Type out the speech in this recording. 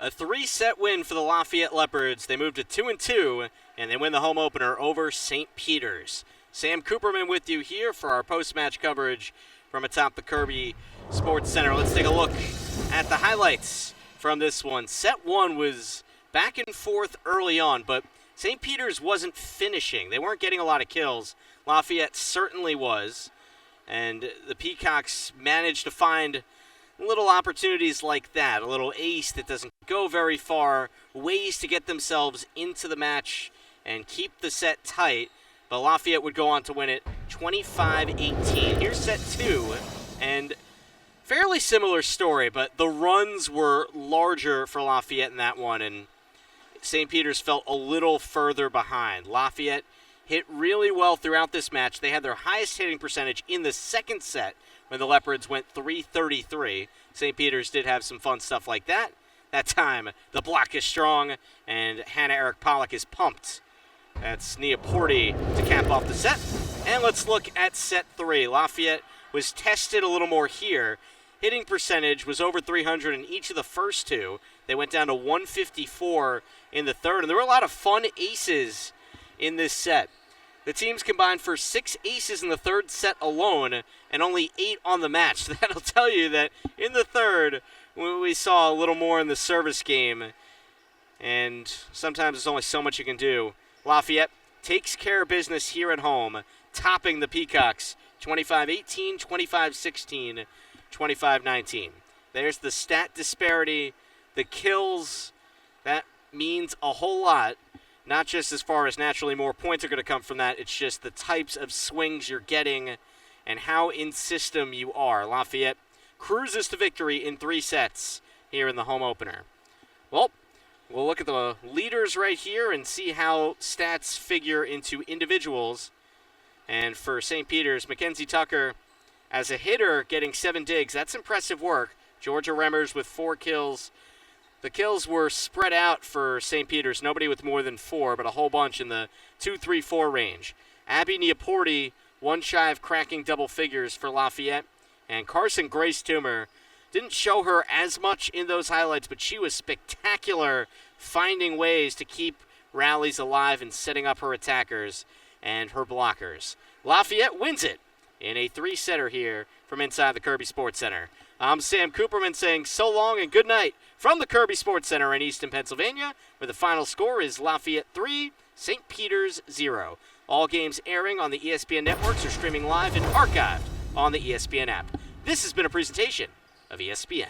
A 3-set win for the Lafayette Leopards. They move to 2-2, and they win the home opener over St. Peter's. Sam Cooperman with you here for our post-match coverage from atop the Kirby Sports Center. Let's take a look at the highlights from this one. Set 1 was back and forth early on, but St. Peter's wasn't finishing. They weren't getting a lot of kills. Lafayette certainly was, and the Peacocks managed to find little opportunities like that, a little ace that doesn't go very far, ways to get themselves into the match and keep the set tight, but Lafayette would go on to win it 25-18. Here's set 2, and fairly similar story, but the runs were larger for Lafayette in that one, and St. Peter's felt a little further behind. Lafayette hit really well throughout this match. They had their highest hitting percentage in the second set when the Leopards went .333. St. Peter's did have some fun stuff like that. That time, the block is strong, and Hannah Eric Pollock is pumped. That's Neoporti to cap off the set. And let's look at set 3. Lafayette was tested a little more here. Hitting percentage was over 300 in each of the first two. They went down to 154 in the third, and there were a lot of fun aces in this set. The teams combined for 6 aces in the third set alone and only 8 on the match. That'll tell you that in the third, we saw a little more in the service game, and sometimes there's only so much you can do. Lafayette takes care of business here at home, topping the Peacocks 25-18, 25-16, 25-19. There's the stat disparity, the kills. That means a whole lot. Not just as far as naturally more points are going to come from that, it's just the types of swings you're getting and how in system you are. Lafayette cruises to victory in 3 sets here in the home opener. Well, we'll look at the leaders right here and see how stats figure into individuals. And for St. Peter's, Mackenzie Tucker, as a hitter, getting 7 digs. That's impressive work. Georgia Remmers with 4 kills. The kills were spread out for St. Peter's. Nobody with more than 4, but a whole bunch in the 2, 3, 4 range. Abby Neoporti, 1 shy of cracking double figures for Lafayette. And Carson Grace Toomer, didn't show her as much in those highlights, but she was spectacular finding ways to keep rallies alive and setting up her attackers and her blockers. Lafayette wins it in a 3-setter here from inside the Kirby Sports Center. I'm Sam Cooperman saying so long and good night from the Kirby Sports Center in Easton, Pennsylvania, where the final score is Lafayette 3, St. Peter's 0. All games airing on the ESPN networks are streaming live and archived on the ESPN app. This has been a presentation of ESPN.